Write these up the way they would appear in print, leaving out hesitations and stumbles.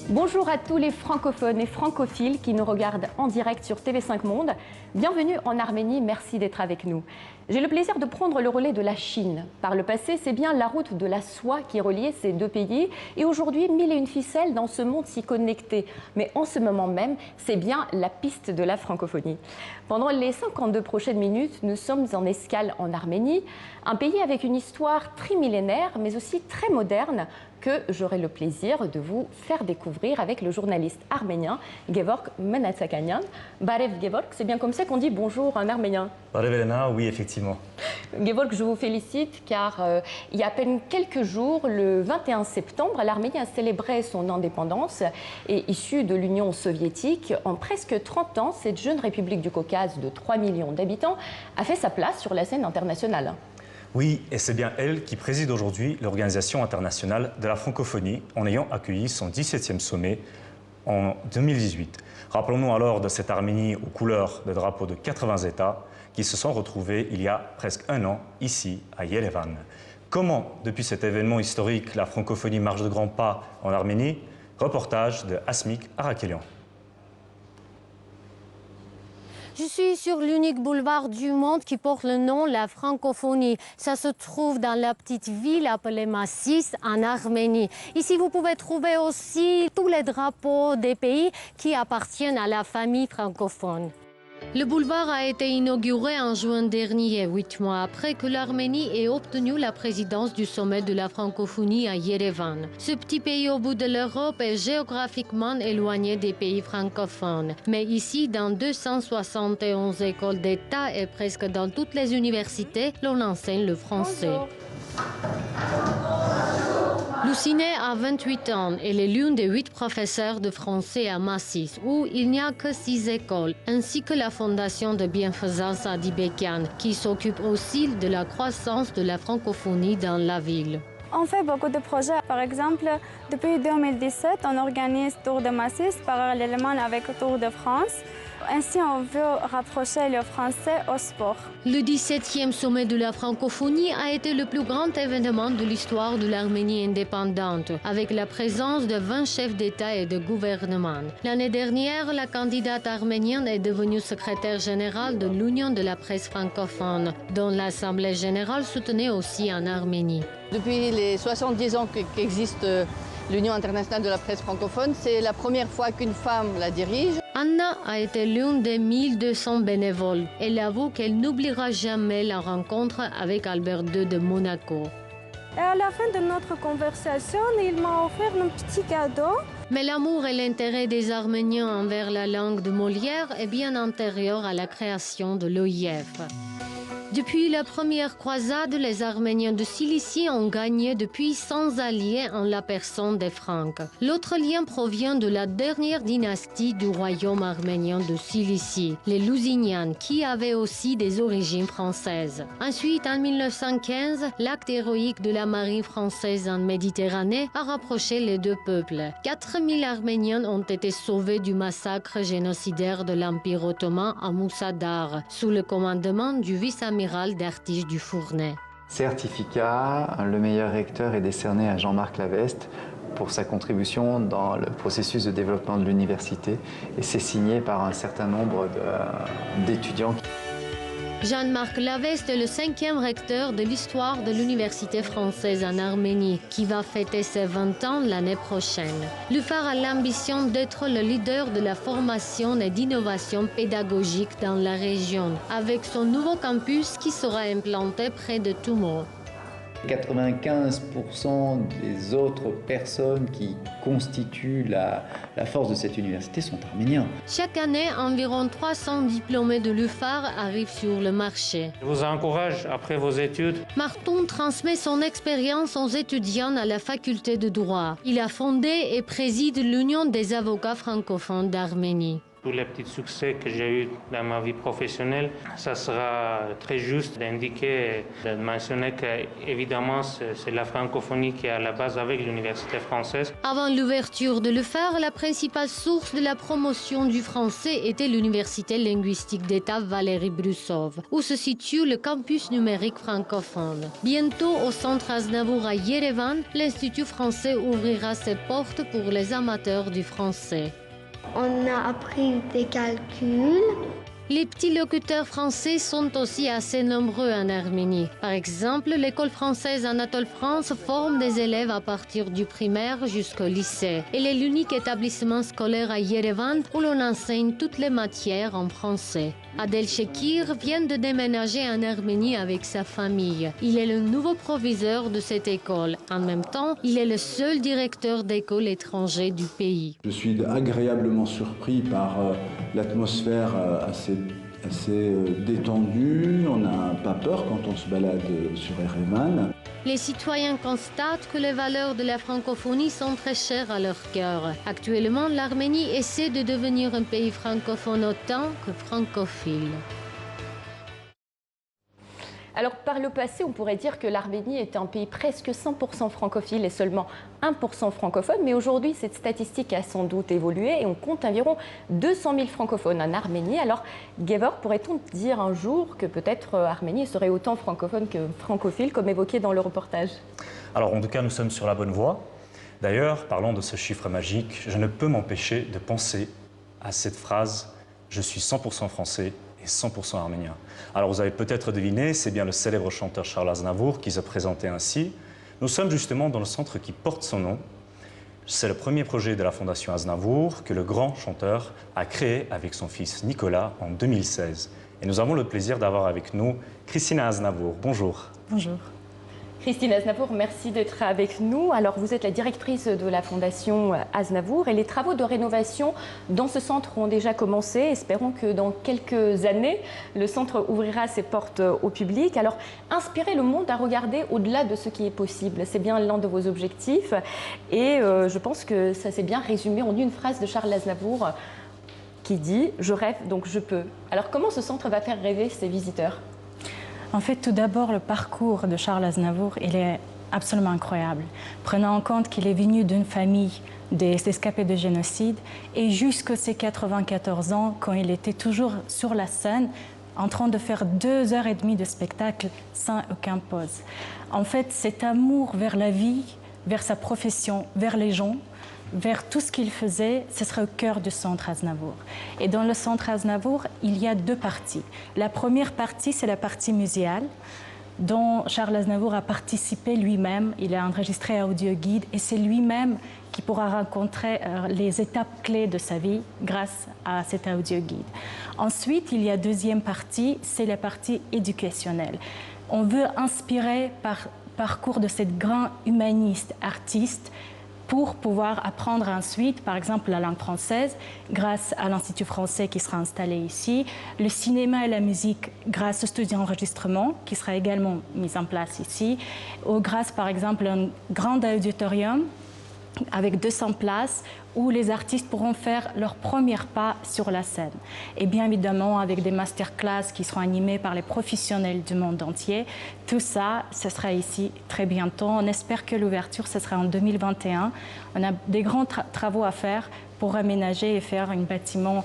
Bonjour à tous les francophones et francophiles qui nous regardent en direct sur TV5 Monde. Bienvenue en Arménie, merci d'être avec nous. J'ai le plaisir de prendre le relais de la Chine. Par le passé, c'est bien la route de la soie qui reliait ces deux pays. Et aujourd'hui, mille et une ficelles dans ce monde si connecté. Mais en ce moment même, c'est bien la piste de la francophonie. Pendant les 52 prochaines minutes, nous sommes en escale en Arménie, un pays avec une histoire trimillénaire, mais aussi très moderne, que j'aurai le plaisir de vous faire découvrir avec le journaliste arménien Gevorg Menatsakanian. Barev Gevorg, c'est bien comme ça qu'on dit bonjour en arménien. Barev Elena, oui, effectivement. Gevorg, je vous félicite car il y a à peine quelques jours, le 21 septembre, l'Arménie a célébré son indépendance et issue de l'Union soviétique. En presque 30 ans, cette jeune république du Caucase de 3 millions d'habitants a fait sa place sur la scène internationale. Oui, et c'est bien elle qui préside aujourd'hui l'Organisation internationale de la francophonie en ayant accueilli son 17e sommet en 2018. Rappelons-nous alors de cette Arménie aux couleurs de drapeaux de 80 États qui se sont retrouvés il y a presque un an ici à Yerevan. Comment, depuis cet événement historique, la francophonie marche de grands pas en Arménie? Reportage de Asmik Arakelian. Je suis sur l'unique boulevard du monde qui porte le nom la francophonie. Ça se trouve dans la petite ville appelée Massis en Arménie. Ici, vous pouvez trouver aussi tous les drapeaux des pays qui appartiennent à la famille francophone. Le boulevard a été inauguré en juin dernier, 8 mois après que l'Arménie ait obtenu la présidence du sommet de la francophonie à Yerevan. Ce petit pays au bout de l'Europe est géographiquement éloigné des pays francophones. Mais ici, dans 271 écoles d'État et presque dans toutes les universités, l'on enseigne le français. Bonjour. Lucine a 28 ans. Elle est l'une des 8 professeurs de français à Massis, où il n'y a que 6 écoles, ainsi que la fondation de bienfaisance à Dibékian, qui s'occupe aussi de la croissance de la francophonie dans la ville. On fait beaucoup de projets. Par exemple, depuis 2017, on organise Tour de Massis parallèlement avec Tour de France. Ainsi, on veut rapprocher le français au sport. Le 17e sommet de la francophonie a été le plus grand événement de l'histoire de l'Arménie indépendante, avec la présence de 20 chefs d'État et de gouvernement. L'année dernière, la candidate arménienne est devenue secrétaire générale de l'Union de la presse francophone, dont l'Assemblée générale soutenait aussi en Arménie. Depuis les 70 ans qu'existe l'Union internationale de la presse francophone, c'est la première fois qu'une femme la dirige. Anna a été l'une des 1200 bénévoles. Elle avoue qu'elle n'oubliera jamais la rencontre avec Albert II de Monaco. Et à la fin de notre conversation, il m'a offert un petit cadeau. Mais l'amour et l'intérêt des Arméniens envers la langue de Molière est bien antérieur à la création de l'OIF. Depuis la première croisade, les Arméniens de Cilicie ont gagné de puissants alliés en la personne des Franques. L'autre lien provient de la dernière dynastie du royaume arménien de Cilicie, les Lusignan, qui avaient aussi des origines françaises. Ensuite, en 1915, l'acte héroïque de la marine française en Méditerranée a rapproché les deux peuples. 4000 Arméniens ont été sauvés du massacre génocidaire de l'Empire ottoman à Moussadar, sous le commandement du vice-amiral d'Artige du Fournais. Certificat, le meilleur recteur est décerné à Jean-Marc Laveste pour sa contribution dans le processus de développement de l'université et c'est signé par un certain nombre d'étudiants. Jean-Marc Laveste est le 5e recteur de l'histoire de l'université française en Arménie, qui va fêter ses 20 ans l'année prochaine. L'UFAR a l'ambition d'être le leader de la formation et d'innovation pédagogique dans la région, avec son nouveau campus qui sera implanté près de Toumo. 95% des autres personnes qui constituent la force de cette université sont arméniens. Chaque année, environ 300 diplômés de l'UFAR arrivent sur le marché. Je vous encourage après vos études. Marton transmet son expérience aux étudiants à la faculté de droit. Il a fondé et préside l'Union des avocats francophones d'Arménie. tous les petits succès que j'ai eus dans ma vie professionnelle, ça sera très juste d'indiquer, de mentionner qu'évidemment, c'est la francophonie qui est à la base avec l'université française. Avant l'ouverture de l'UFAR, la principale source de la promotion du français était l'Université linguistique d'État Valérie Brussov, où se situe le campus numérique francophone. Bientôt, au centre Aznavour à Yerevan, l'Institut français ouvrira ses portes pour les amateurs du français. On a appris des calculs. Les petits locuteurs français sont aussi assez nombreux en Arménie. Par exemple, l'école française Anatole France forme des élèves à partir du primaire jusqu'au lycée. Elle est l'unique établissement scolaire à Yerevan où l'on enseigne toutes les matières en français. Adel Shekir vient de déménager en Arménie avec sa famille. Il est le nouveau proviseur de cette école. En même temps, il est le seul directeur d'école étranger du pays. Je suis agréablement surpris par l'atmosphère assez détendue. On n'a pas peur quand on se balade sur Yerevan. Les citoyens constatent que les valeurs de la francophonie sont très chères à leur cœur. Actuellement, l'Arménie essaie de devenir un pays francophone autant que francophile. Alors, par le passé, on pourrait dire que l'Arménie était un pays presque 100% francophile et seulement 1% francophone. Mais aujourd'hui, cette statistique a sans doute évolué et on compte environ 200 000 francophones en Arménie. Alors, Gevor, pourrait-on dire un jour que peut-être Arménie serait autant francophone que francophile, comme évoqué dans le reportage? Alors, en tout cas, nous sommes sur la bonne voie. D'ailleurs, parlant de ce chiffre magique, je ne peux m'empêcher de penser à cette phrase « Je suis 100% français ». Et 100% arménien. Alors vous avez peut-être deviné, c'est bien le célèbre chanteur Charles Aznavour qui se présentait ainsi. Nous sommes justement dans le centre qui porte son nom. C'est le premier projet de la Fondation Aznavour que le grand chanteur a créé avec son fils Nicolas en 2016. Et nous avons le plaisir d'avoir avec nous Christina Aznavour. Bonjour. Bonjour. Christine Aznavour, merci d'être avec nous. Alors, vous êtes la directrice de la Fondation Aznavour et les travaux de rénovation dans ce centre ont déjà commencé. Espérons que dans quelques années, le centre ouvrira ses portes au public. Alors, inspirer le monde à regarder au-delà de ce qui est possible, c'est bien l'un de vos objectifs. Et je pense que ça s'est bien résumé en une phrase de Charles Aznavour qui dit « Je rêve, donc je peux ». Alors, comment ce centre va faire rêver ses visiteurs ? En fait, tout d'abord, le parcours de Charles Aznavour, il est absolument incroyable. Prenant en compte qu'il est venu d'une famille des escapés de génocide et jusqu'à ses 94 ans, quand il était toujours sur la scène, en train de faire 2h30 de spectacle sans aucun pause. En fait, cet amour vers la vie, vers sa profession, vers les gens, vers tout ce qu'il faisait, ce serait au cœur du centre Aznavour. Et dans le centre Aznavour, il y a deux parties. La première partie, c'est la partie muséale, dont Charles Aznavour a participé lui-même. Il a enregistré un audio-guide et c'est lui-même qui pourra rencontrer les étapes clés de sa vie grâce à cet audio-guide. Ensuite, il y a deuxième partie, c'est la partie éducationnelle. On veut inspirer par parcours de cette grande humaniste, artiste, pour pouvoir apprendre ensuite, par exemple, la langue française, grâce à l'Institut français qui sera installé ici, le cinéma et la musique grâce au studio d'enregistrement qui sera également mis en place ici, ou grâce, par exemple, à un grand auditorium avec 200 places où les artistes pourront faire leurs premiers pas sur la scène. Et bien évidemment, avec des masterclass qui seront animés par les professionnels du monde entier. Tout ça, ce sera ici très bientôt. On espère que l'ouverture, ce sera en 2021. On a des grands travaux à faire pour aménager et faire un bâtiment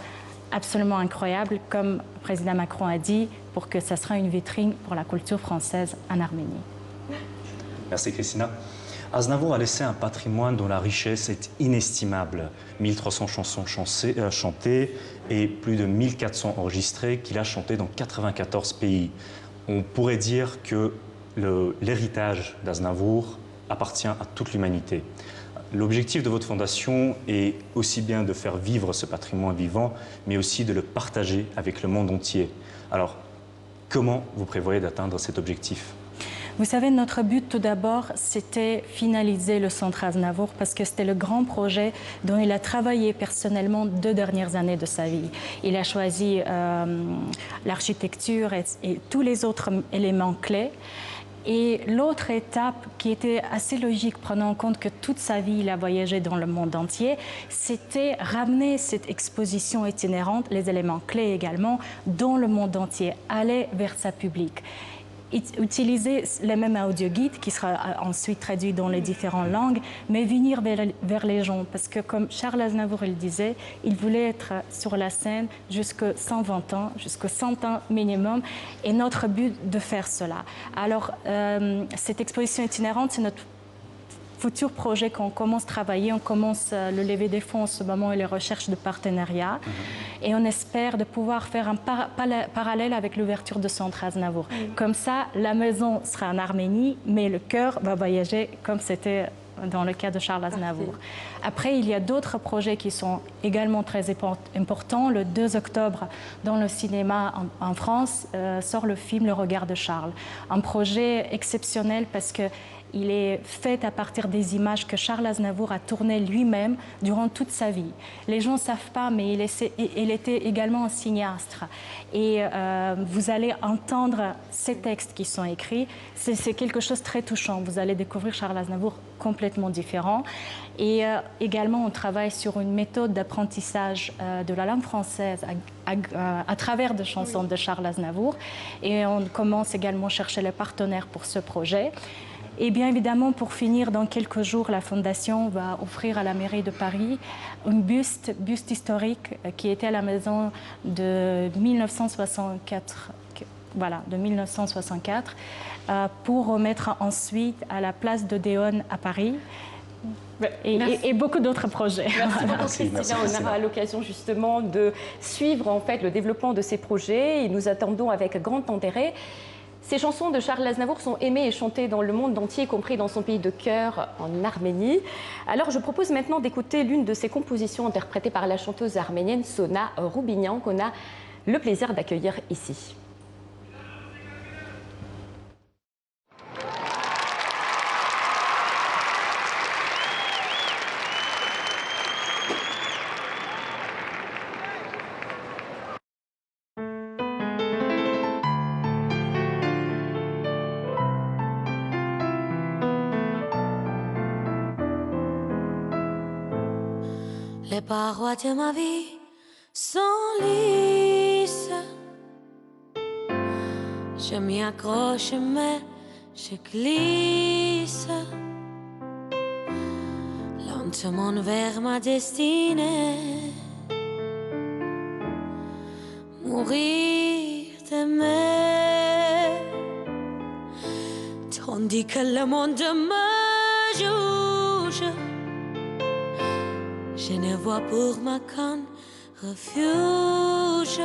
absolument incroyable, comme le président Macron a dit, pour que ça sera une vitrine pour la culture française en Arménie. Merci Christina. Aznavour a laissé un patrimoine dont la richesse est inestimable. 1300 chansons chantées et plus de 1400 enregistrées qu'il a chantées dans 94 pays. On pourrait dire que l'héritage d'Aznavour appartient à toute l'humanité. L'objectif de votre fondation est aussi bien de faire vivre ce patrimoine vivant, mais aussi de le partager avec le monde entier. Alors, comment vous prévoyez d'atteindre cet objectif ? Vous savez, notre but tout d'abord, c'était finaliser le centre Aznavour parce que c'était le grand projet dont il a travaillé personnellement 2 dernières années de sa vie. Il a choisi l'architecture et tous les autres éléments clés. Et l'autre étape qui était assez logique, prenant en compte que toute sa vie il a voyagé dans le monde entier, c'était ramener cette exposition itinérante, les éléments clés également, dans le monde entier, aller vers sa public. Utiliser les mêmes audioguides qui sera ensuite traduit dans les différentes langues, mais venir vers les gens. Parce que comme Charles Aznavour il disait, il voulait être sur la scène jusqu'à 120 ans, jusqu'à 100 ans minimum, et notre but de faire cela. Alors, cette exposition itinérante, c'est notre futur projet qu'on commence à travailler. On commence le lever des fonds en ce moment et les recherches de partenariat. Et on espère de pouvoir faire un parallèle avec l'ouverture de Centre Aznavour. Comme ça, la maison sera en Arménie, mais le cœur va voyager comme c'était dans le cas de Charles Aznavour. Après, il y a d'autres projets qui sont également très importants. Le 2 octobre, dans le cinéma en France, sort le film Le regard de Charles. Un projet exceptionnel parce que il est fait à partir des images que Charles Aznavour a tournées lui-même durant toute sa vie. Les gens ne savent pas, mais il était également un cinéaste. Et vous allez entendre ces textes qui sont écrits. C'est quelque chose de très touchant. Vous allez découvrir Charles Aznavour complètement différent. Et également, on travaille sur une méthode d'apprentissage de la langue française à travers des chansons de Charles Aznavour. Et on commence également à chercher les partenaires pour ce projet. Et bien évidemment, pour finir, dans quelques jours, la Fondation va offrir à la mairie de Paris un buste historique qui était à la maison de 1964, pour remettre ensuite à la place d'Odéon à Paris. Et beaucoup d'autres projets. Merci beaucoup, Christina. On aura l'occasion justement de suivre en fait le développement de ces projets et nous attendons avec grand intérêt. Ces chansons de Charles Aznavour sont aimées et chantées dans le monde entier, y compris dans son pays de cœur, en Arménie. Alors, je propose maintenant d'écouter l'une de ses compositions interprétées par la chanteuse arménienne Sona Roubignan, qu'on a le plaisir d'accueillir ici. Les parois de ma vie sont lisses. Je m'y accroche mais je glisse lentement vers ma destinée. Mourir d'aimer, tandis que le monde me juge. Je ne vois pour ma qu'un refuge.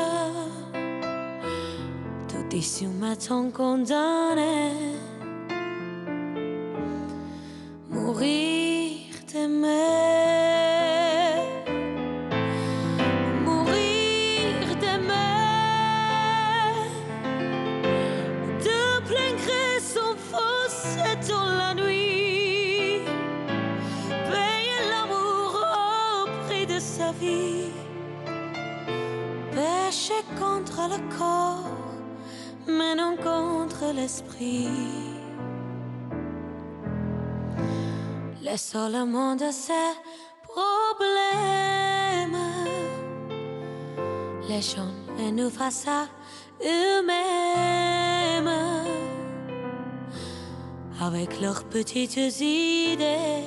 Tout ici m'attend condamné. Mourir d'aimer. Mourir d'aimer. De plein gré sans force dans la nuit. Payer l'amour au prix de sa vie. Pécher contre le corps, mais non contre l'esprit. Laissons le monde à ses problèmes. Les gens et nous face à eux-mêmes, avec leurs petites idées.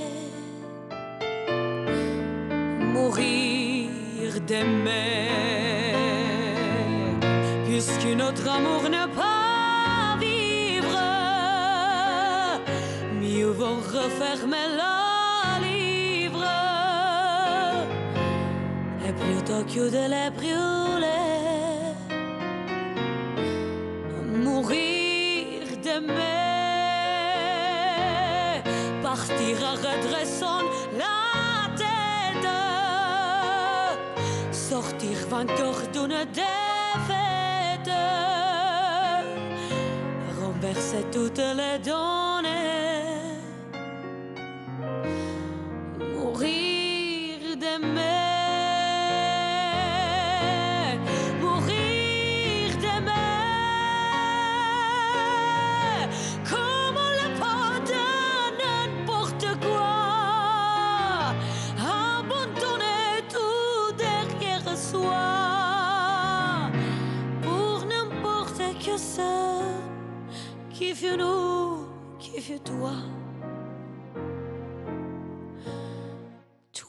Mourir d'aimer, puisque notre amour ne peut pas vivre. Mieux vaut refermer le livre, et plutôt que de les brûler. Mourir d'aimer, partir en redressant la tête, sortir vainqueur d'une défaite, renverser toutes les données. Mourir d'aimer. Mourir d'aimer. Comme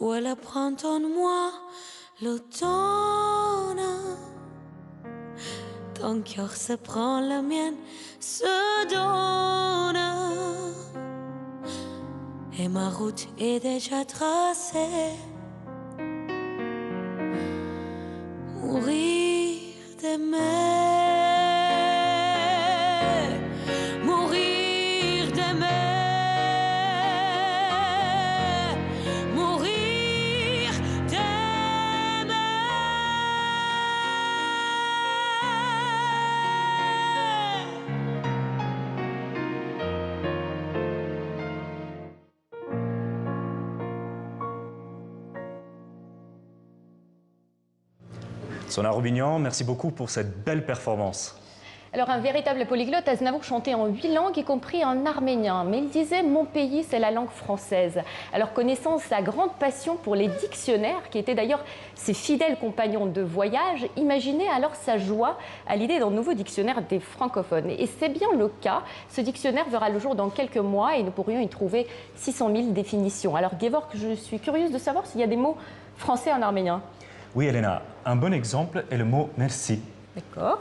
où est le printemps de moi, l'automne. Ton cœur se prend, la mienne se donne. Et ma route est déjà tracée. Mourir d'aimer, mourir d'aimer, mourir d'aimer. Sona Roubignan, merci beaucoup pour cette belle performance. Alors un véritable polyglotte, Aznavour chantait en 8 langues, y compris en arménien. Mais il disait « Mon pays, c'est la langue française ». Alors connaissant sa grande passion pour les dictionnaires, qui étaient d'ailleurs ses fidèles compagnons de voyage, imaginez alors sa joie à l'idée d'un nouveau dictionnaire des francophones. Et c'est bien le cas. Ce dictionnaire verra le jour dans quelques mois et nous pourrions y trouver 600 000 définitions. Alors Gevorg, je suis curieuse de savoir s'il y a des mots français en arménien. Oui, Elena, un bon exemple est le mot « merci ». D'accord.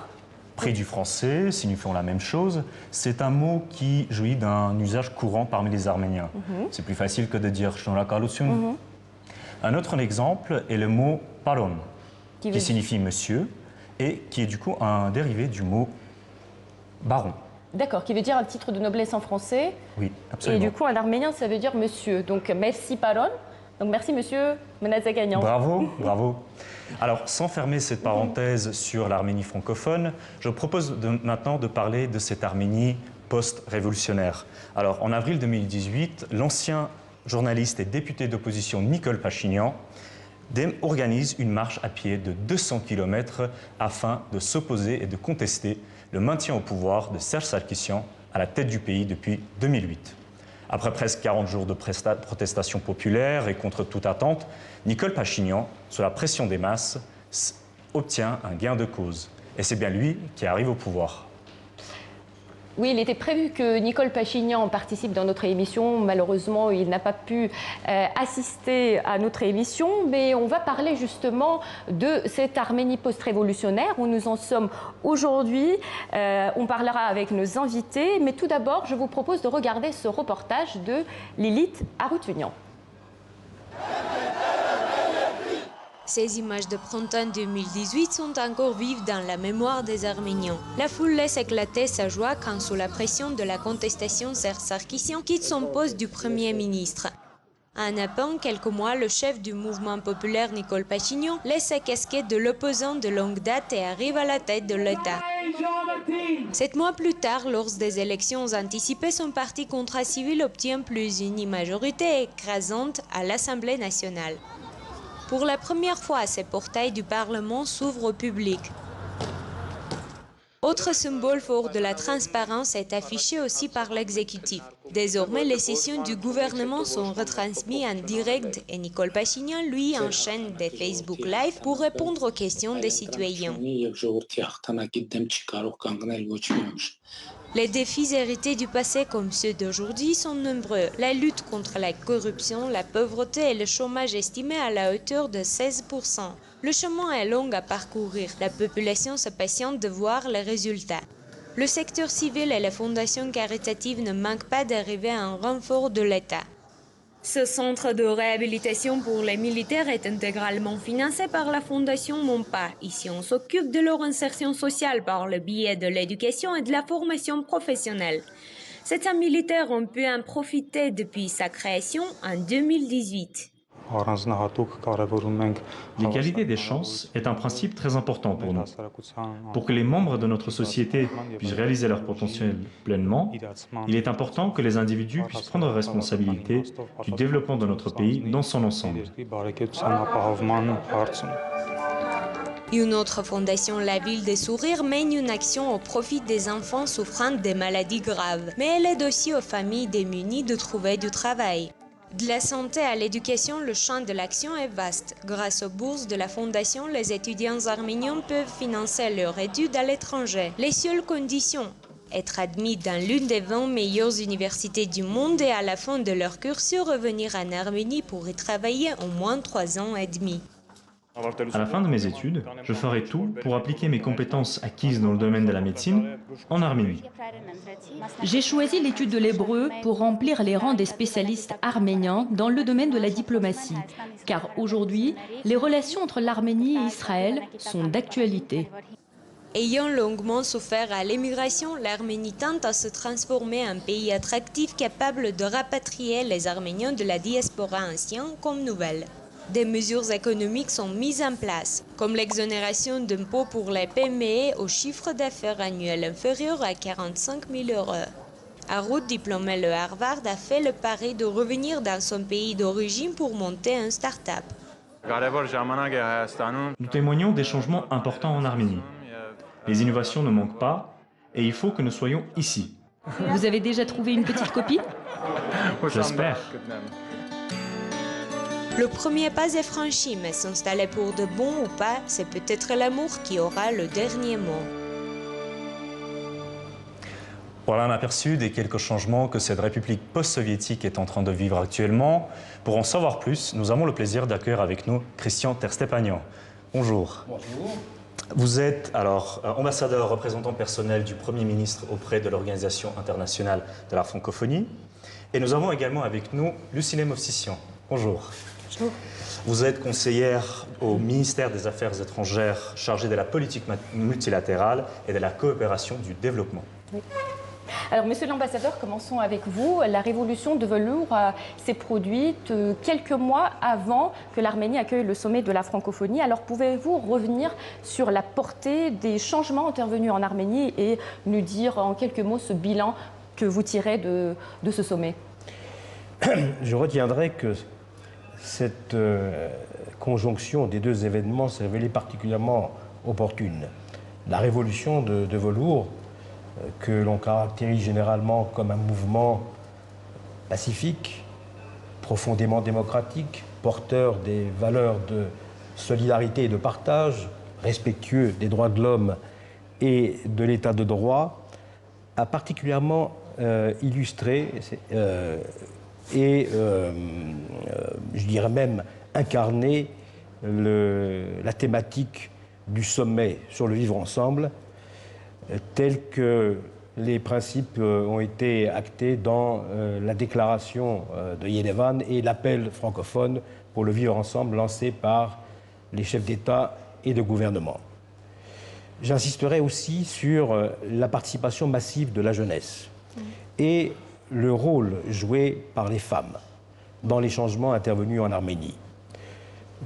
Pris du français, signifiant la même chose, c'est un mot qui jouit d'un usage courant parmi les Arméniens. C'est plus facile que de dire « shnorakalutsun ». Un autre exemple est le mot « paron », qui signifie « monsieur » et qui est du coup un dérivé du mot « baron ». D'accord, qui veut dire un titre de noblesse en français. Oui, absolument. Et du coup, en arménien, ça veut dire « monsieur ». Donc, merci paron. Donc, merci monsieur Menazagagnan. Bravo, bravo. Alors, sans fermer cette parenthèse sur l'Arménie francophone, je propose maintenant de parler de cette Arménie post-révolutionnaire. Alors, en avril 2018, l'ancien journaliste et député d'opposition Nicole Pachinian organise une marche à pied de 200 km afin de s'opposer et de contester le maintien au pouvoir de Serge Sarkissian à la tête du pays depuis 2008. Après presque 40 jours de protestation populaire et contre toute attente, Nicole Pachinian, sous la pression des masses, obtient un gain de cause. Et c'est bien lui qui arrive au pouvoir. Oui, il était prévu que Nicole Pachinian participe dans notre émission. Malheureusement, il n'a pas pu assister à notre émission. Mais on va parler justement de cette Arménie post-révolutionnaire où nous en sommes aujourd'hui. On parlera avec nos invités. Mais tout d'abord, je vous propose de regarder ce reportage de Lilith Aroutunian. Ces images de printemps 2018 sont encore vives dans la mémoire des Arméniens. La foule laisse éclater sa joie quand, sous la pression de la contestation, Serge Sarkissian quitte son poste du Premier ministre. En à peine quelques mois, le chef du mouvement populaire Nicole Pachinian laisse sa casquette de l'opposant de longue date et arrive à la tête de l'État. 7 mois plus tard, lors des élections anticipées, son parti Contrat Civil obtient plus une majorité écrasante à l'Assemblée nationale. Pour la première fois, ces portails du Parlement s'ouvrent au public. Autre symbole fort de la transparence est affiché aussi par l'exécutif. Désormais, les sessions du gouvernement sont retransmises en direct et Nicole Pachinian, lui, enchaîne des Facebook Live pour répondre aux questions des citoyens. Les défis hérités du passé comme ceux d'aujourd'hui sont nombreux. La lutte contre la corruption, la pauvreté et le chômage estimé à la hauteur de 16%. Le chemin est long à parcourir. La population se patiente de voir les résultats. Le secteur civil et les fondations caritatives ne manquent pas d'arriver à un renfort de l'État. Ce centre de réhabilitation pour les militaires est intégralement financé par la Fondation Monpa. Ici, on s'occupe de leur insertion sociale par le biais de l'éducation et de la formation professionnelle. Certains militaires ont pu en profiter depuis sa création en 2018. L'égalité des chances est un principe très important pour nous. Pour que les membres de notre société puissent réaliser leur potentiel pleinement, il est important que les individus puissent prendre responsabilité du développement de notre pays dans son ensemble. Une autre fondation, la Ville des Sourires, mène une action au profit des enfants souffrant des maladies graves. Mais elle aide aussi aux familles démunies de trouver du travail. De la santé à l'éducation, le champ de l'action est vaste. Grâce aux bourses de la Fondation, les étudiants arméniens peuvent financer leurs études à l'étranger. Les seules conditions être admis dans l'une des 20 meilleures universités du monde et à la fin de leur cursus revenir en Arménie pour y travailler au moins 3 ans et demi. À la fin de mes études, je ferai tout pour appliquer mes compétences acquises dans le domaine de la médecine en Arménie. J'ai choisi l'étude de l'hébreu pour remplir les rangs des spécialistes arméniens dans le domaine de la diplomatie, car aujourd'hui, les relations entre l'Arménie et Israël sont d'actualité. Ayant longuement souffert à l'émigration, l'Arménie tente à se transformer en pays attractif capable de rapatrier les Arméniens de la diaspora ancienne comme nouvelle. Des mesures économiques sont mises en place, comme l'exonération d'impôts pour les PME au chiffre d'affaires annuel inférieur à 45 000 €. Harout, diplômé de Harvard, a fait le pari de revenir dans son pays d'origine pour monter une start-up. Nous témoignons des changements importants en Arménie. Les innovations ne manquent pas et il faut que nous soyons ici. Vous avez déjà trouvé une petite copine? J'espère. Le premier pas est franchi, mais s'installer pour de bon ou pas, c'est peut-être l'amour qui aura le dernier mot. Voilà un aperçu des quelques changements que cette république post-soviétique est en train de vivre actuellement. Pour en savoir plus, nous avons le plaisir d'accueillir avec nous Christian Terstepanian. Bonjour. Bonjour. Vous êtes alors ambassadeur représentant personnel du Premier ministre auprès de l'Organisation internationale de la francophonie. Et nous avons également avec nous Lucine Movsisyan. Bonjour. Bonjour. Vous êtes conseillère au ministère des Affaires étrangères chargée de la politique multilatérale et de la coopération du développement. Oui. Alors, monsieur l'ambassadeur, commençons avec vous. La révolution de velours s'est produite quelques mois avant que l'Arménie accueille le sommet de la francophonie. Alors, pouvez-vous revenir sur la portée des changements intervenus en Arménie et nous dire en quelques mots ce bilan que vous tirez de ce sommet? Je retiendrai que cette conjonction des deux événements s'est révélée particulièrement opportune. La révolution de velours, que l'on caractérise généralement comme un mouvement pacifique, profondément démocratique, porteur des valeurs de solidarité et de partage, respectueux des droits de l'homme et de l'état de droit, a particulièrement illustré je dirais même incarner la thématique du sommet sur le vivre ensemble, tel que les principes ont été actés dans la déclaration de Yerevan et l'appel francophone pour le vivre ensemble lancé par les chefs d'État et de gouvernement. J'insisterai aussi sur la participation massive de la jeunesse et le rôle joué par les femmes dans les changements intervenus en Arménie,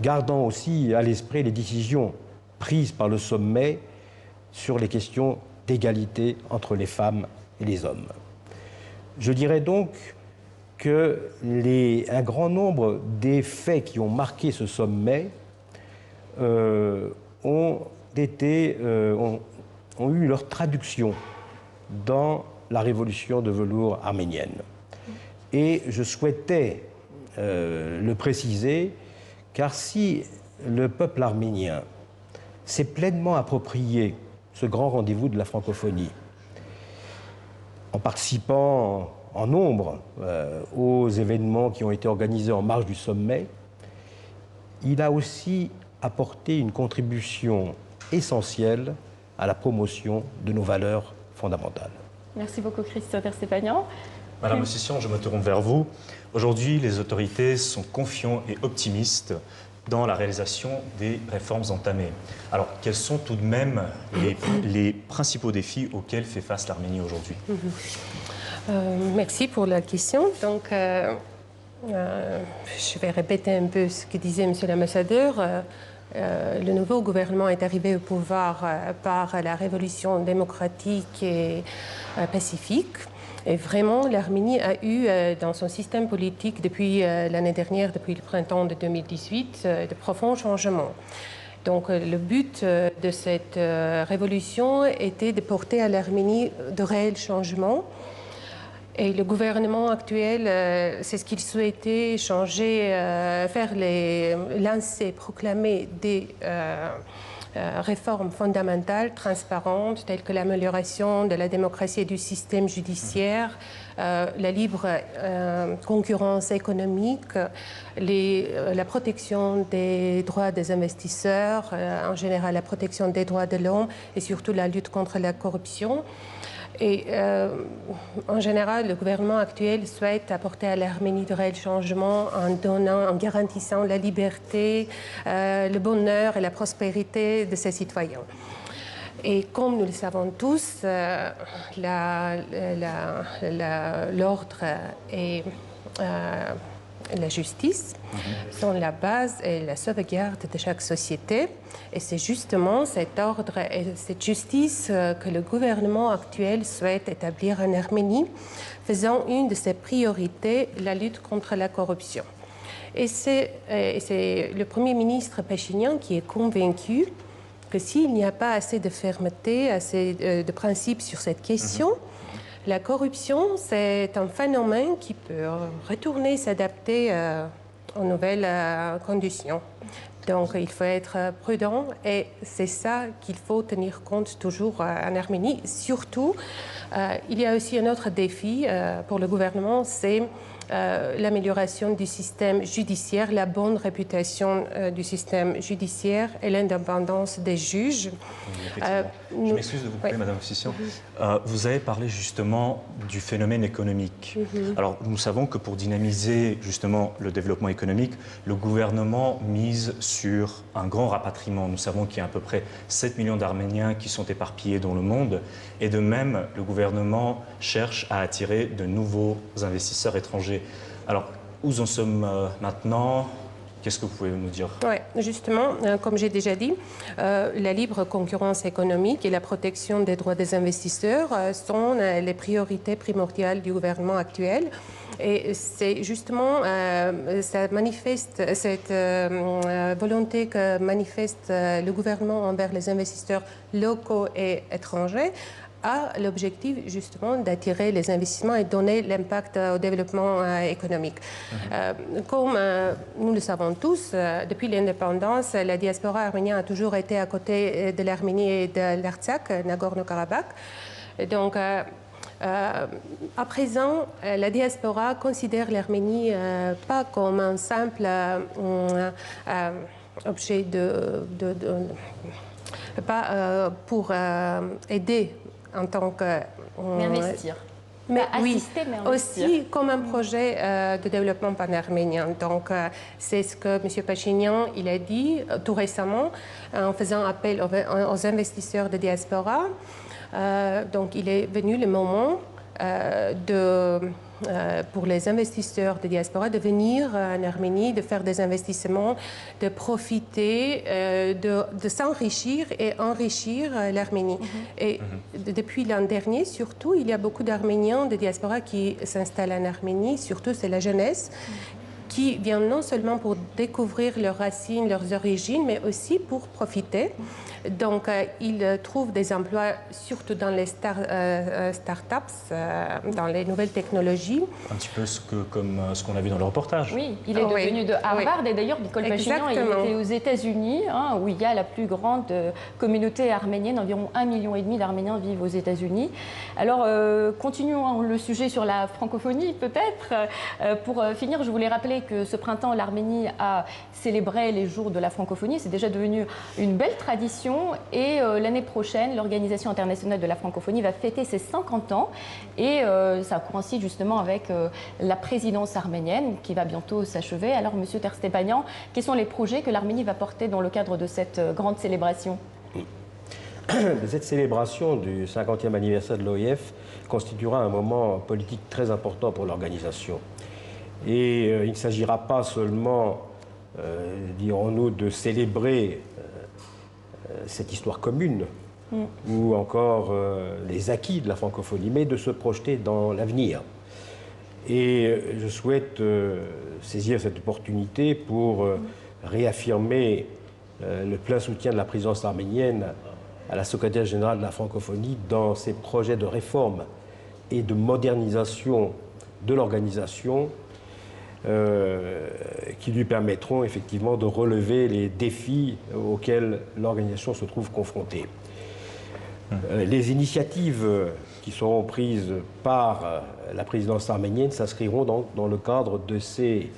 gardant aussi à l'esprit les décisions prises par le sommet sur les questions d'égalité entre les femmes et les hommes. Je dirais donc que un grand nombre des faits qui ont marqué ce sommet ont eu leur traduction dans la révolution de velours arménienne. Et je souhaitais le préciser, car si le peuple arménien s'est pleinement approprié ce grand rendez-vous de la francophonie, en participant en nombre aux événements qui ont été organisés en marge du sommet, il a aussi apporté une contribution essentielle à la promotion de nos valeurs fondamentales. Merci beaucoup, Christian Terstepanian. Madame Movsisyan, je me tourne vers vous. Aujourd'hui, les autorités sont confiants et optimistes dans la réalisation des réformes entamées. Alors, quels sont tout de même les principaux défis auxquels fait face l'Arménie aujourd'hui? Merci pour la question. Donc, je vais répéter un peu ce que disait Monsieur l'ambassadeur. Le nouveau gouvernement est arrivé au pouvoir par la révolution démocratique et pacifique. Et vraiment, l'Arménie a eu dans son système politique depuis l'année dernière, depuis le printemps de 2018, de profonds changements. Donc le but de cette révolution était de porter à l'Arménie de réels changements. Et le gouvernement actuel, c'est ce qu'il souhaitait changer, lancer, proclamer des réformes fondamentales, transparentes, telles que l'amélioration de la démocratie et du système judiciaire, la libre concurrence économique, la protection des droits des investisseurs, en général la protection des droits de l'homme et surtout la lutte contre la corruption. Et en général, le gouvernement actuel souhaite apporter à l'Arménie de réels changements en garantissant la liberté, le bonheur et la prospérité de ses citoyens. Et comme nous le savons tous, l'ordre et la justice sont la base et la sauvegarde de chaque société. Et c'est justement cet ordre et cette justice que le gouvernement actuel souhaite établir en Arménie, faisant une de ses priorités la lutte contre la corruption. Et c'est le Premier ministre Pachinian qui est convaincu que s'il n'y a pas assez de fermeté, assez de principes sur cette question, la corruption, c'est un phénomène qui peut retourner, s'adapter aux nouvelles conditions. Donc, il faut être prudent et c'est ça qu'il faut tenir compte toujours en Arménie. Surtout, il y a aussi un autre défi pour le gouvernement, c'est l'amélioration du système judiciaire, la bonne réputation du système judiciaire et l'indépendance des juges. Je m'excuse de vous couper, Madame Officiant. Vous avez parlé justement du phénomène économique. Alors, nous savons que pour dynamiser justement le développement économique, le gouvernement mise sur un grand rapatriement. Nous savons qu'il y a à peu près 7 millions d'Arméniens qui sont éparpillés dans le monde. Et de même, le gouvernement cherche à attirer de nouveaux investisseurs étrangers. Alors, où en sommes maintenant? Qu'est-ce que vous pouvez nous dire? Oui, justement, comme j'ai déjà dit, la libre concurrence économique et la protection des droits des investisseurs sont les priorités primordiales du gouvernement actuel. Et c'est justement ça manifeste, cette volonté que manifeste le gouvernement envers les investisseurs locaux et étrangers a l'objectif justement d'attirer les investissements et donner l'impact au développement économique. Comme nous le savons tous, depuis l'indépendance, la diaspora arménienne a toujours été à côté de l'Arménie et de l'Artsakh, Nagorno-Karabakh. Donc, à présent, la diaspora considère l'Arménie pas comme un simple objet pas pour aider en tant que... mais investir. Mais assister, oui, mais investir. aussi comme un projet de développement pan-arménien. Donc, c'est ce que M. Pachinian il a dit tout récemment en faisant appel aux investisseurs de diaspora. Donc, il est venu le moment pour les investisseurs de diaspora de venir en Arménie, de faire des investissements, de profiter, de s'enrichir et enrichir l'Arménie. Et depuis l'an dernier, surtout, il y a beaucoup d'Arméniens de diaspora qui s'installent en Arménie, surtout c'est la jeunesse, qui vient non seulement pour découvrir leurs racines, leurs origines, mais aussi pour profiter. Donc, ils trouvent des emplois, surtout dans les start-up, dans les nouvelles technologies. Un petit peu comme ce qu'on a vu dans le reportage. Oui, il est devenu de Harvard et d'ailleurs, Nicole Pachinian, il était aux États-Unis, où il y a la plus grande communauté arménienne, environ 1,5 million d'Arméniens vivent aux États-Unis. Alors, continuons le sujet sur la francophonie, peut-être. Pour finir, je voulais rappeler que ce printemps, l'Arménie a célébré les jours de la francophonie. C'est déjà devenu une belle tradition. Et l'année prochaine, l'Organisation internationale de la francophonie va fêter ses 50 ans. Et ça coïncide justement avec la présidence arménienne qui va bientôt s'achever. Alors, Monsieur Terstepanian, quels sont les projets que l'Arménie va porter dans le cadre de cette grande célébration? Cette célébration du 50e anniversaire de l'OIF constituera un moment politique très important pour l'organisation. Et il ne s'agira pas seulement, dirons-nous, de célébrer cette histoire commune ou encore les acquis de la francophonie, mais de se projeter dans l'avenir. Et je souhaite saisir cette opportunité pour réaffirmer le plein soutien de la présidence arménienne à la secrétaire générale de la francophonie dans ses projets de réforme et de modernisation de l'organisation qui lui permettront effectivement de relever les défis auxquels l'organisation se trouve confrontée. Les initiatives qui seront prises par la présidence arménienne s'inscriront donc dans le cadre de ces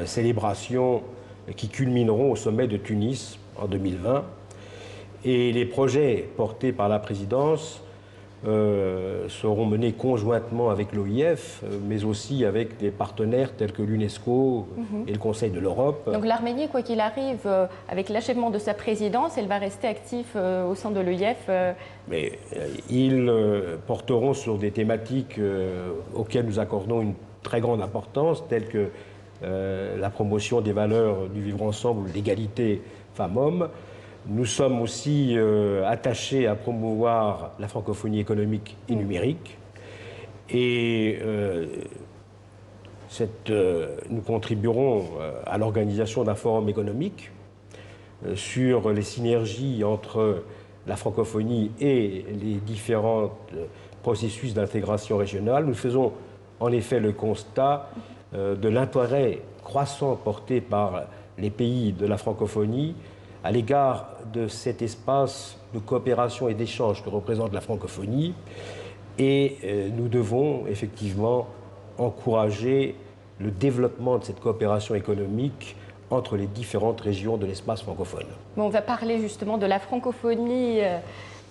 célébrations qui culmineront au sommet de Tunis en 2020. Et les projets portés par la présidence seront menés conjointement avec l'OIF, mais aussi avec des partenaires tels que l'UNESCO et le Conseil de l'Europe. Donc l'Arménie, quoi qu'il arrive, avec l'achèvement de sa présidence, elle va rester active au sein de l'OIF. Mais ils porteront sur des thématiques auxquelles nous accordons une très grande importance, telles que la promotion des valeurs du vivre ensemble, l'égalité femmes-hommes. Nous sommes aussi attachés à promouvoir la francophonie économique et numérique. Et nous contribuerons à l'organisation d'un forum économique sur les synergies entre la francophonie et les différents processus d'intégration régionale. Nous faisons en effet le constat de l'intérêt croissant porté par les pays de la francophonie à l'égard de cet espace de coopération et d'échange que représente la francophonie. Et nous devons effectivement encourager le développement de cette coopération économique entre les différentes régions de l'espace francophone. Bon, on va parler justement de la francophonie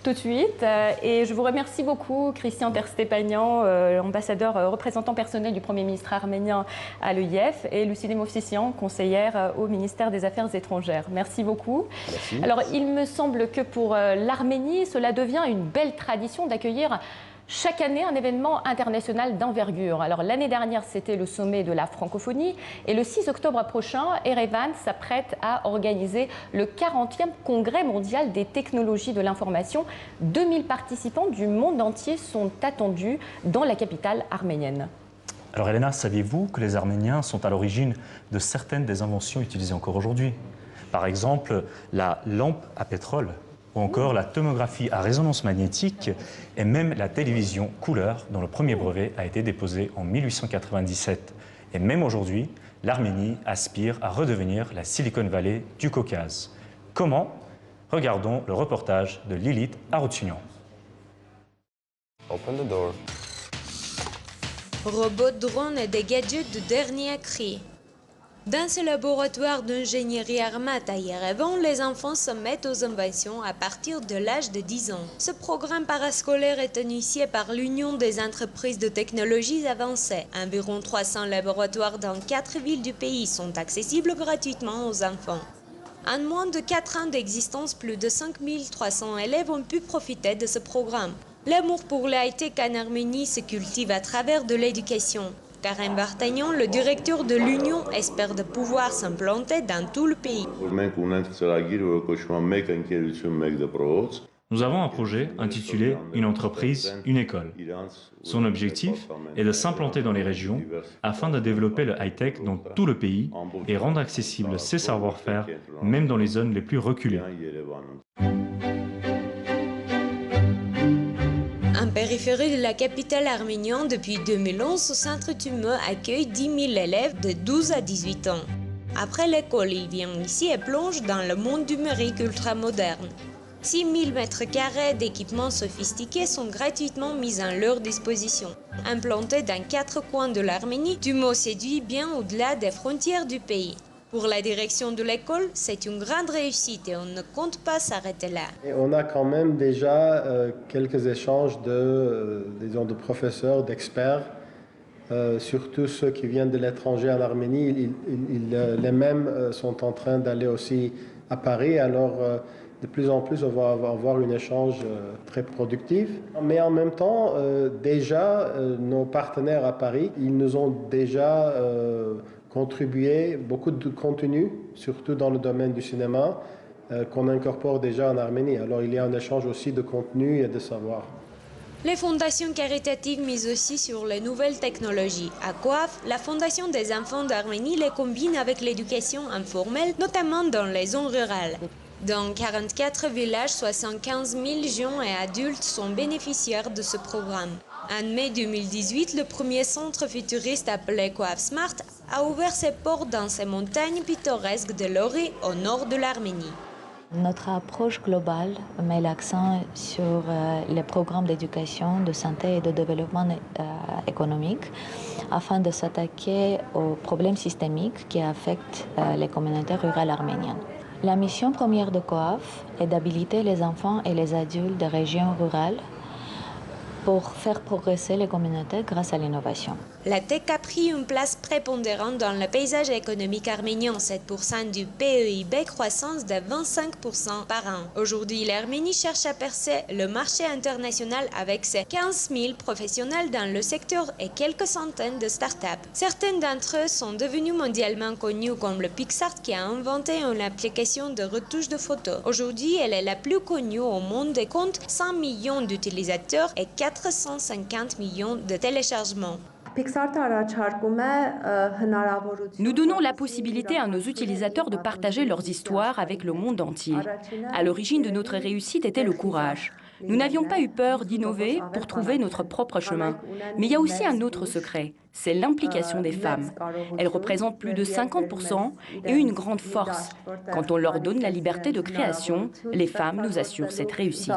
tout de suite. Et je vous remercie beaucoup, Christian Terstepanian, ambassadeur représentant personnel du Premier ministre arménien à l'OIF, et Lucile Movsisyan, conseillère au ministère des Affaires étrangères. Merci beaucoup. Merci. Alors, il me semble que pour l'Arménie, cela devient une belle tradition d'accueillir chaque année un événement international d'envergure. Alors l'année dernière, c'était le sommet de la francophonie et le 6 octobre prochain, Erevan s'apprête à organiser le 40e congrès mondial des technologies de l'information. 2000 participants du monde entier sont attendus dans la capitale arménienne. Alors Elena, saviez-vous que les Arméniens sont à l'origine de certaines des inventions utilisées encore aujourd'hui? Par exemple, la lampe à pétrole, ou encore la tomographie à résonance magnétique et même la télévision couleur dont le premier brevet a été déposé en 1897. Et même aujourd'hui, l'Arménie aspire à redevenir la Silicon Valley du Caucase. Comment? Regardons le reportage de Lilith Arutunian. Open the door. Robots, drones et des gadgets de dernier cri. Dans ce laboratoire d'ingénierie armate à Yerevan, les enfants se mettent aux inventions à partir de l'âge de 10 ans. Ce programme parascolaire est initié par l'Union des entreprises de technologies avancées. Environ 300 laboratoires dans 4 villes du pays sont accessibles gratuitement aux enfants. En moins de 4 ans d'existence, plus de 5300 élèves ont pu profiter de ce programme. L'amour pour la high-tech en Arménie se cultive à travers de l'éducation. Karim Bartagnan, le directeur de l'Union, espère de pouvoir s'implanter dans tout le pays. Nous avons un projet intitulé « Une entreprise, une école ». Son objectif est de s'implanter dans les régions afin de développer le high-tech dans tout le pays et rendre accessibles ces savoir-faire même dans les zones les plus reculées. En périphérie de la capitale arménienne, depuis 2011, ce centre Tumeux accueille 10 000 élèves de 12 à 18 ans. Après l'école, ils viennent ici et plongent dans le monde numérique ultramoderne. 6 000 mètres carrés d'équipements sophistiqués sont gratuitement mis à leur disposition. Implanté dans 4 coins de l'Arménie, Tumeux séduit bien au-delà des frontières du pays. Pour la direction de l'école, c'est une grande réussite et on ne compte pas s'arrêter là. Et on a quand même déjà quelques échanges de professeurs, d'experts, surtout ceux qui viennent de l'étranger en Arménie. Les mêmes sont en train d'aller aussi à Paris, alors de plus en plus on va avoir un échange très productif. Mais en même temps, déjà, nos partenaires à Paris, ils nous ont déjà contribué beaucoup de contenu, surtout dans le domaine du cinéma, qu'on incorpore déjà en Arménie. Alors il y a un échange aussi de contenu et de savoir. Les fondations caritatives misent aussi sur les nouvelles technologies. À Kouaf, la Fondation des enfants d'Arménie les combine avec l'éducation informelle, notamment dans les zones rurales. Dans 44 villages, 75 000 jeunes et adultes sont bénéficiaires de ce programme. En mai 2018, le premier centre futuriste appelé Coaf Smart a ouvert ses portes dans ces montagnes pittoresques de l'Ori, au nord de l'Arménie. Notre approche globale met l'accent sur les programmes d'éducation, de santé et de développement économique afin de s'attaquer aux problèmes systémiques qui affectent les communautés rurales arméniennes. La mission première de Coaf est d'habiliter les enfants et les adultes des régions rurales pour faire progresser les communautés grâce à l'innovation. La tech a pris une place prépondérante dans le paysage économique arménien, 7% du PEIB, croissance de 25% par an. Aujourd'hui, l'Arménie cherche à percer le marché international avec ses 15 000 professionnels dans le secteur et quelques centaines de startups. Certains d'entre eux sont devenus mondialement connus comme le PixArt qui a inventé une application de retouche de photos. Aujourd'hui, elle est la plus connue au monde et compte 100 millions d'utilisateurs et 450 millions de téléchargements. Nous donnons la possibilité à nos utilisateurs de partager leurs histoires avec le monde entier. À l'origine de notre réussite était le courage. Nous n'avions pas eu peur d'innover pour trouver notre propre chemin. Mais il y a aussi un autre secret, c'est l'implication des femmes. Elles représentent plus de 50% et une grande force. Quand on leur donne la liberté de création, les femmes nous assurent cette réussite.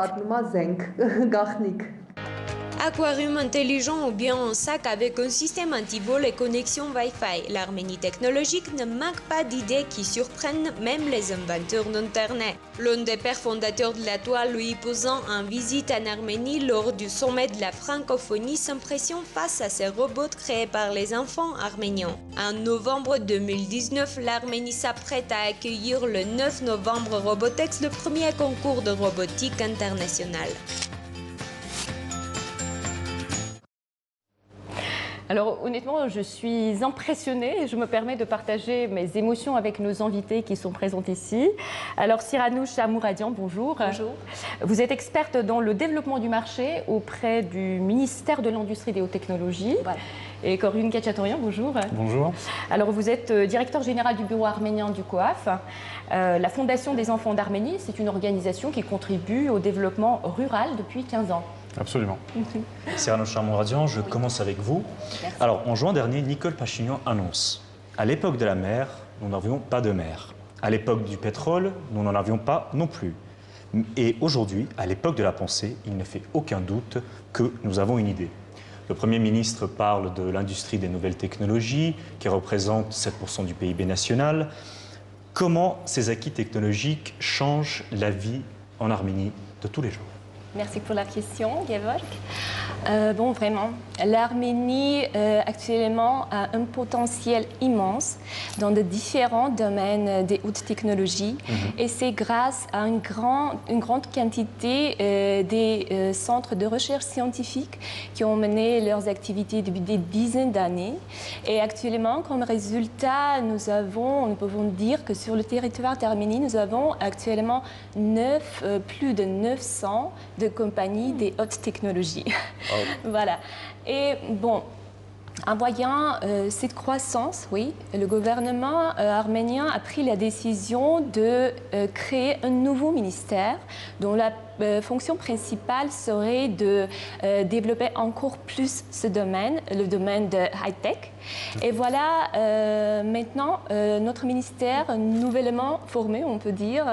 Aquarium intelligent ou bien un sac avec un système anti-vol et connexion Wi-Fi. L'Arménie technologique ne manque pas d'idées qui surprennent même les inventeurs d'Internet. L'un des pères fondateurs de la toile, Louis Pouzan, en visite en Arménie lors du sommet de la francophonie, s'impressionne face à ces robots créés par les enfants arméniens. En novembre 2019, l'Arménie s'apprête à accueillir le 9 novembre Robotex, le premier concours de robotique international. Alors honnêtement, je suis impressionnée et je me permets de partager mes émotions avec nos invités qui sont présents ici. Alors Siranouche Amouradian, bonjour. Bonjour. Vous êtes experte dans le développement du marché auprès du ministère de l'Industrie et des Hautes Technologies. Voilà. Et Corinne Khatchatorian, bonjour. Bonjour. Alors vous êtes directeur général du bureau arménien du COAF. La Fondation des enfants d'Arménie, c'est une organisation qui contribue au développement rural depuis 15 ans. Absolument. Siranouche Amouradian, je commence avec vous. Merci. Alors, en juin dernier, Nicole Pachignan annonce « À l'époque de la mer, nous n'avions pas de mer. À l'époque du pétrole, nous n'en avions pas non plus. Et aujourd'hui, à l'époque de la pensée, il ne fait aucun doute que nous avons une idée. » Le Premier ministre parle de l'industrie des nouvelles technologies, qui représente 7% du PIB national. Comment ces acquis technologiques changent la vie en Arménie de tous les jours ? Merci pour la question, Gevorg. Bon, vraiment, l'Arménie actuellement a un potentiel immense dans de différents domaines des hautes technologies et c'est grâce à une grande quantité des centres de recherche scientifique qui ont mené leurs activités depuis des dizaines d'années. Et actuellement, comme résultat, nous pouvons dire que sur le territoire d'Arménie, nous avons actuellement plus de 900 de compagnies des hautes technologies. Oh. Voilà. Et bon, en voyant cette croissance, oui, le gouvernement arménien a pris la décision de créer un nouveau ministère dont la fonction principale serait de développer encore plus ce domaine, le domaine de high-tech. Et voilà, maintenant, notre ministère nouvellement formé, on peut dire,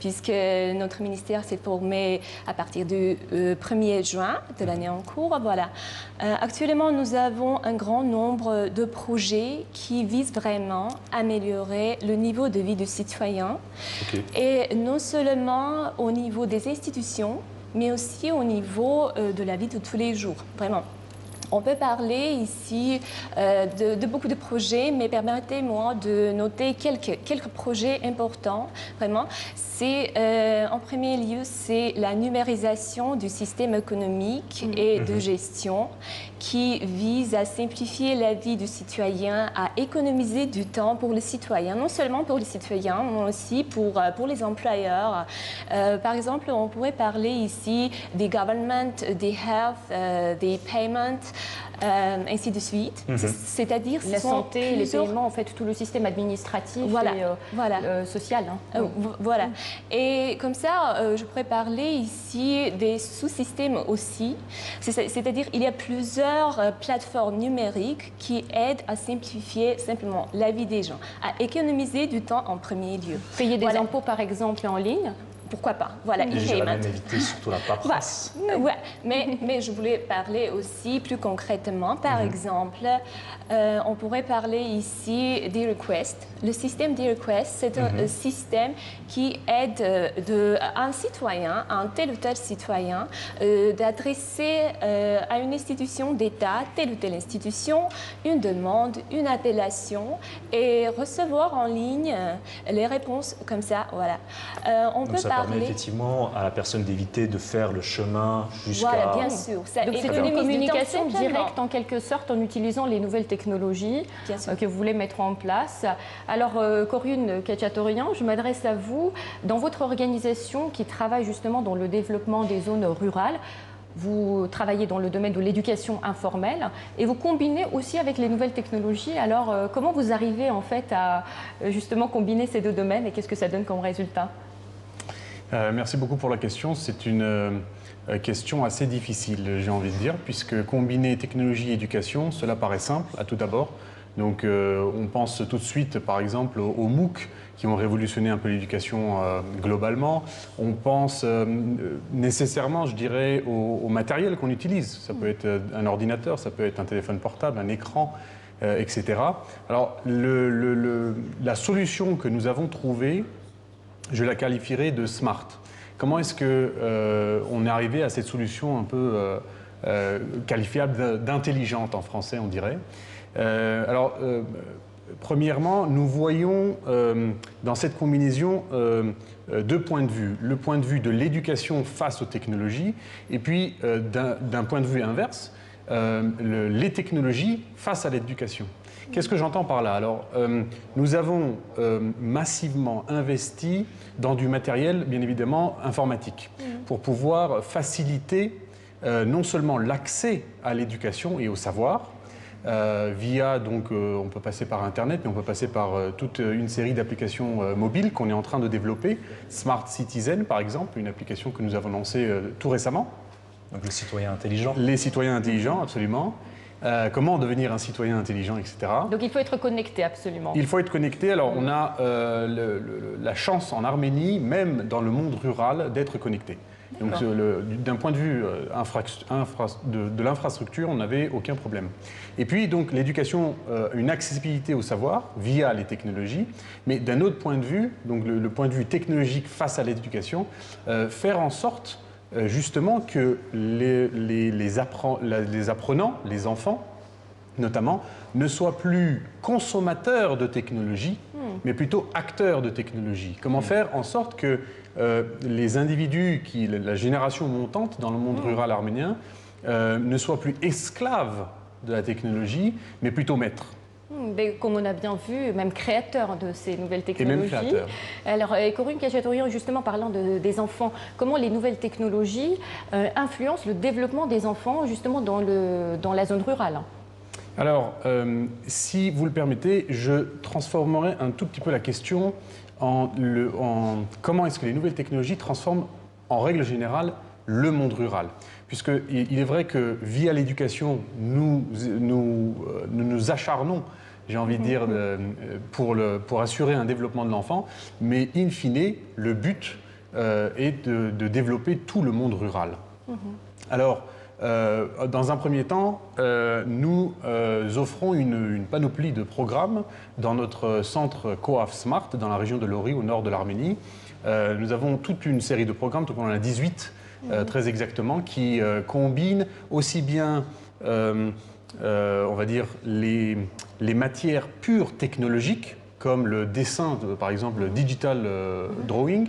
puisque notre ministère s'est formé à partir du 1er juin de l'année en cours. Voilà. Actuellement, nous avons un grand nombre de projets qui visent vraiment à améliorer le niveau de vie du citoyen. Okay. Et non seulement au niveau des institutions, mais aussi au niveau de la vie de tous les jours, vraiment. On peut parler ici de beaucoup de projets, mais permettez-moi de noter quelques projets importants, vraiment. En premier lieu, c'est la numérisation du système économique et de gestion qui vise à simplifier la vie du citoyen, à économiser du temps pour le citoyen, non seulement pour les citoyens, mais aussi pour les employeurs. Par exemple, on pourrait parler ici des government, des health, des payments, ainsi de suite. C'est-à-dire la santé, les paiements, en fait, tout le système administratif et social. Voilà. Et comme ça, je pourrais parler ici des sous-systèmes aussi. C'est-à-dire il y a plusieurs plateformes numériques qui aident à simplifier simplement la vie des gens, à économiser du temps en premier lieu. Payer des impôts, par exemple, en ligne. Pourquoi pas? Voilà, et j'irais même éviter surtout la paperasse. Mais je voulais parler aussi plus concrètement. Par exemple, on pourrait parler ici d'e-request. Le système d'e-request, c'est un système qui aide un citoyen, un tel ou tel citoyen, d'adresser à une institution d'État, telle ou telle institution, une demande, une appellation et recevoir en ligne les réponses comme ça. Voilà. On peut ça permet effectivement à la personne d'éviter de faire le chemin jusqu'à... Voilà, bien sûr. Donc c'est une communication directe en quelque sorte en utilisant les nouvelles technologies que vous voulez mettre en place. Alors Corinne Khachaturian, je m'adresse à vous. Dans votre organisation qui travaille justement dans le développement des zones rurales, vous travaillez dans le domaine de l'éducation informelle et vous combinez aussi avec les nouvelles technologies. Alors comment vous arrivez en fait à justement combiner ces deux domaines et qu'est-ce que ça donne comme résultat? Merci beaucoup pour la question. C'est une question assez difficile, j'ai envie de dire, puisque combiner technologie et éducation, cela paraît simple à tout d'abord. Donc on pense tout de suite, par exemple, aux MOOC qui ont révolutionné un peu l'éducation globalement. On pense nécessairement, je dirais, au matériel qu'on utilise. Ça peut être un ordinateur, ça peut être un téléphone portable, un écran, etc. Alors la solution que nous avons trouvée, je la qualifierais de smart. Comment est-ce qu'on est arrivé à cette solution un peu qualifiable d'intelligente en français, on dirait? Premièrement, nous voyons dans cette combinaison deux points de vue. Le point de vue de l'éducation face aux technologies et puis d'un point de vue inverse, les technologies face à l'éducation. Qu'est-ce que j'entends par là? Alors, nous avons massivement investi dans du matériel, bien évidemment, informatique, pour pouvoir faciliter non seulement l'accès à l'éducation et au savoir, via, donc, on peut passer par Internet, mais on peut passer par toute une série d'applications mobiles qu'on est en train de développer. Smart Citizen, par exemple, une application que nous avons lancée tout récemment. Donc les citoyens intelligents. Les citoyens intelligents, absolument. Comment devenir un citoyen intelligent, etc. Donc il faut être connecté, absolument. Il faut être connecté. Alors on a la chance en Arménie, même dans le monde rural, d'être connecté. Donc d'un point de vue de l'infrastructure, on n'avait aucun problème. Et puis donc l'éducation, une accessibilité au savoir via les technologies, mais d'un autre point de vue, donc le point de vue technologique face à l'éducation, faire en sorte justement que les apprenants, les enfants notamment, ne soient plus consommateurs de technologie, mais plutôt acteurs de technologie. Comment faire en sorte que les individus, la génération montante dans le monde rural arménien, ne soient plus esclaves de la technologie, mais plutôt maîtres. Comme on a bien vu, même créateur de ces nouvelles technologies. Et même créateur. Alors, Corinne Khachaturian, justement parlant des enfants, comment les nouvelles technologies influencent le développement des enfants, justement dans la zone rurale? Alors, si vous le permettez, je transformerai un tout petit peu la question en comment est-ce que les nouvelles technologies transforment, en règle générale, le monde rural. Puisqu'il est vrai que via l'éducation, nous nous acharnons, j'ai envie de dire, pour assurer un développement de l'enfant, mais in fine, le but est de développer tout le monde rural. Alors, dans un premier temps, nous offrons une panoplie de programmes dans notre centre COAF Smart, dans la région de Lori, au nord de l'Arménie. Nous avons toute une série de programmes, donc on en a 18 très exactement, qui combinent aussi bien, on va dire, les matières pures technologiques, comme le dessin, par exemple, le digital drawing,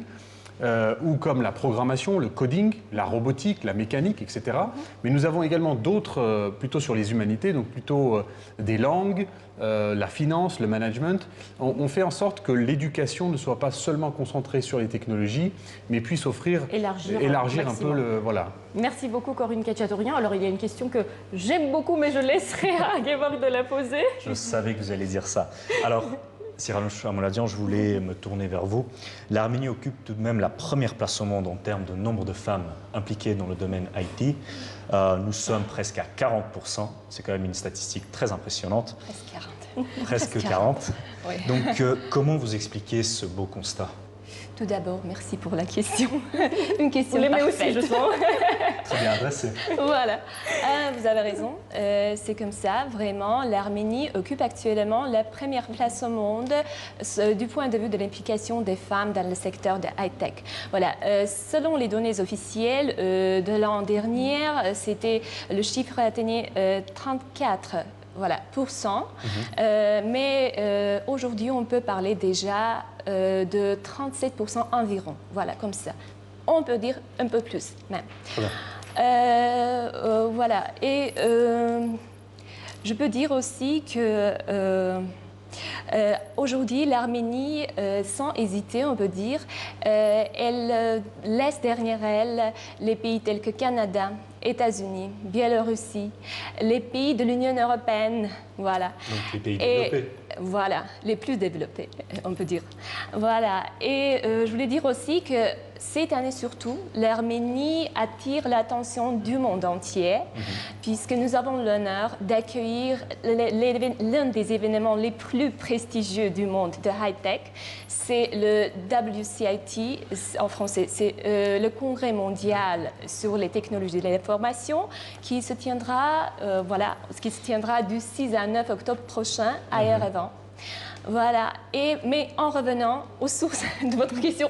ou comme la programmation, le coding, la robotique, la mécanique, etc. Mais nous avons également d'autres, plutôt sur les humanités, donc plutôt des langues, la finance, le management. On fait en sorte que l'éducation ne soit pas seulement concentrée sur les technologies, mais puisse élargir un peu le... Voilà. Merci beaucoup Corinne Khatchatorian. Alors il y a une question que j'aime beaucoup, mais je laisserai à Gevorg de la poser. Je savais que vous alliez dire ça. Alors, Cyranoche Amoladian, je voulais me tourner vers vous. L'Arménie occupe tout de même la première place au monde en termes de nombre de femmes impliquées dans le domaine IT. Nous sommes presque à 40%. C'est quand même une statistique très impressionnante. Presque 40. Presque 40. Oui. Donc, comment vous expliquez ce beau constat? Tout d'abord, merci pour la question. Une question Vous l'aimez parfaite. aussi, je sens. Très bien adressé. Voilà, vous avez raison, c'est comme ça, vraiment. L'Arménie occupe actuellement la première place au monde du point de vue de l'implication des femmes dans le secteur de high-tech. Voilà, selon les données officielles de l'an dernier, le chiffre atteignait 34%. Voilà, mais aujourd'hui, on peut parler déjà de 37% environ. Voilà, comme ça. On peut dire un peu plus, même. Voilà, et je peux dire aussi que aujourd'hui, l'Arménie, sans hésiter, on peut dire, elle laisse derrière elle les pays tels que Canada, États-Unis, Biélorussie, les pays de l'Union européenne, voilà. Donc les pays développés. Voilà, les plus développés, on peut dire. Voilà, et je voulais dire aussi que cette année surtout, l'Arménie attire l'attention du monde entier, puisque nous avons l'honneur d'accueillir l'un des événements les plus prestigieux du monde de high-tech. C'est le WCIT, en français, c'est le Congrès mondial sur les technologies de l'information qui se tiendra, du 6 à 9 octobre prochain à Yerevan. Voilà, mais en revenant aux sources de votre question,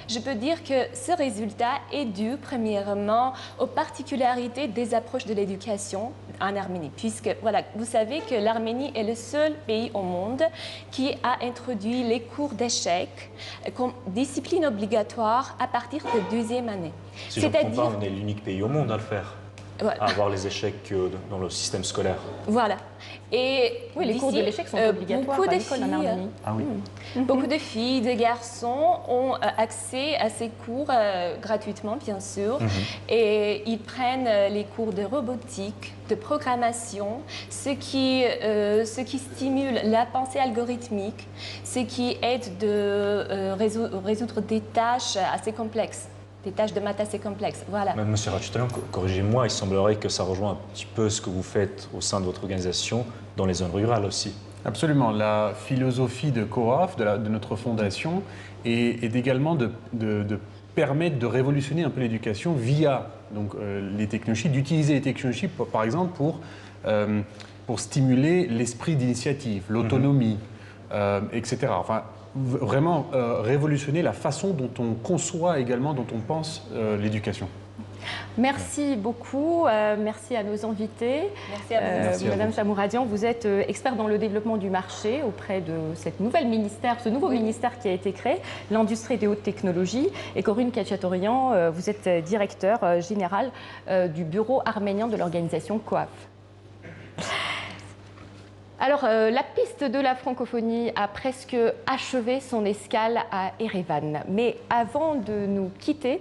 je peux dire que ce résultat est dû premièrement aux particularités des approches de l'éducation en Arménie, puisque vous savez que l'Arménie est le seul pays au monde qui a introduit les cours d'échecs comme discipline obligatoire à partir de 2e année. Si je ne me trompe pas, on est l'unique pays au monde à le faire. À avoir les échecs dans le système scolaire. Voilà. Et oui, les cours de l'échec sont obligatoires à l'école en Arménie. Ah oui. Beaucoup de filles, de garçons ont accès à ces cours gratuitement, bien sûr. Et ils prennent les cours de robotique, de programmation, ce qui stimule la pensée algorithmique, ce qui aide de résoudre des tâches assez complexes. Des tâches de maths assez complexes, voilà. Monsieur Khatchatorian, corrigez-moi, il semblerait que ça rejoint un petit peu ce que vous faites au sein de votre organisation dans les zones rurales aussi. Absolument. La philosophie de COAF, de notre fondation, est également de permettre de révolutionner un peu l'éducation via les technologies, d'utiliser les technologies, par exemple, pour stimuler l'esprit d'initiative, l'autonomie, etc. Enfin, vraiment révolutionner la façon dont on conçoit également, dont on pense l'éducation. Merci beaucoup, merci à nos invités. Merci à vous. Madame Chamouradian, vous êtes experte dans le développement du marché auprès de ce nouveau ministère qui a été créé, l'industrie des hautes technologies. Et Corinne Khatchatorian, vous êtes directeur général du bureau arménien de l'organisation COAF. Alors, la piste de la francophonie a presque achevé son escale à Erevan. Mais avant de nous quitter,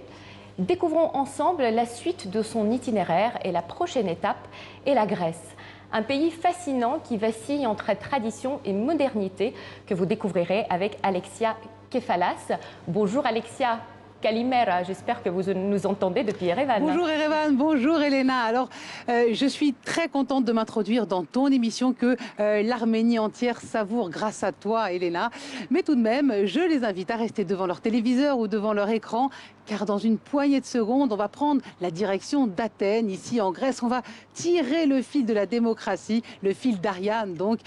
découvrons ensemble la suite de son itinéraire et la prochaine étape est la Grèce. Un pays fascinant qui vacille entre tradition et modernité que vous découvrirez avec Alexia Kefalas. Bonjour Alexia. Kalimera, j'espère que vous nous entendez depuis Erevan. Bonjour Erevan, bonjour Elena. Alors, je suis très contente de m'introduire dans ton émission que l'Arménie entière savoure grâce à toi, Elena. Mais tout de même, je les invite à rester devant leur téléviseur ou devant leur écran, car dans une poignée de secondes, on va prendre la direction d'Athènes, ici en Grèce. On va tirer le fil de la démocratie, le fil d'Ariane, donc,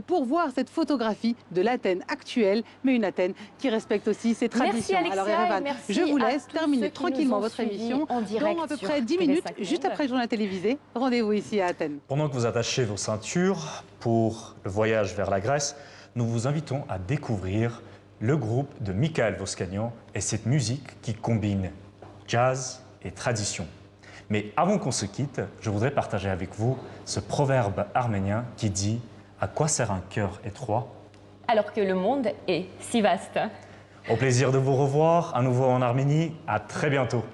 pour voir cette photographie de l'Athènes actuelle, mais une Athènes qui respecte aussi ses traditions. Merci Alexia. Alors Erevan, merci je vous laisse terminer tranquillement votre émission dans à peu près 10 minutes, juste après le journal télévisé. Rendez-vous ici à Athènes. Pendant que vous attachez vos ceintures pour le voyage vers la Grèce, nous vous invitons à découvrir le groupe de Mikhail Voskanian et cette musique qui combine jazz et tradition. Mais avant qu'on se quitte, je voudrais partager avec vous ce proverbe arménien qui dit « À quoi sert un cœur étroit ?» Alors que le monde est si vaste. Au plaisir de vous revoir à nouveau en Arménie. À très bientôt.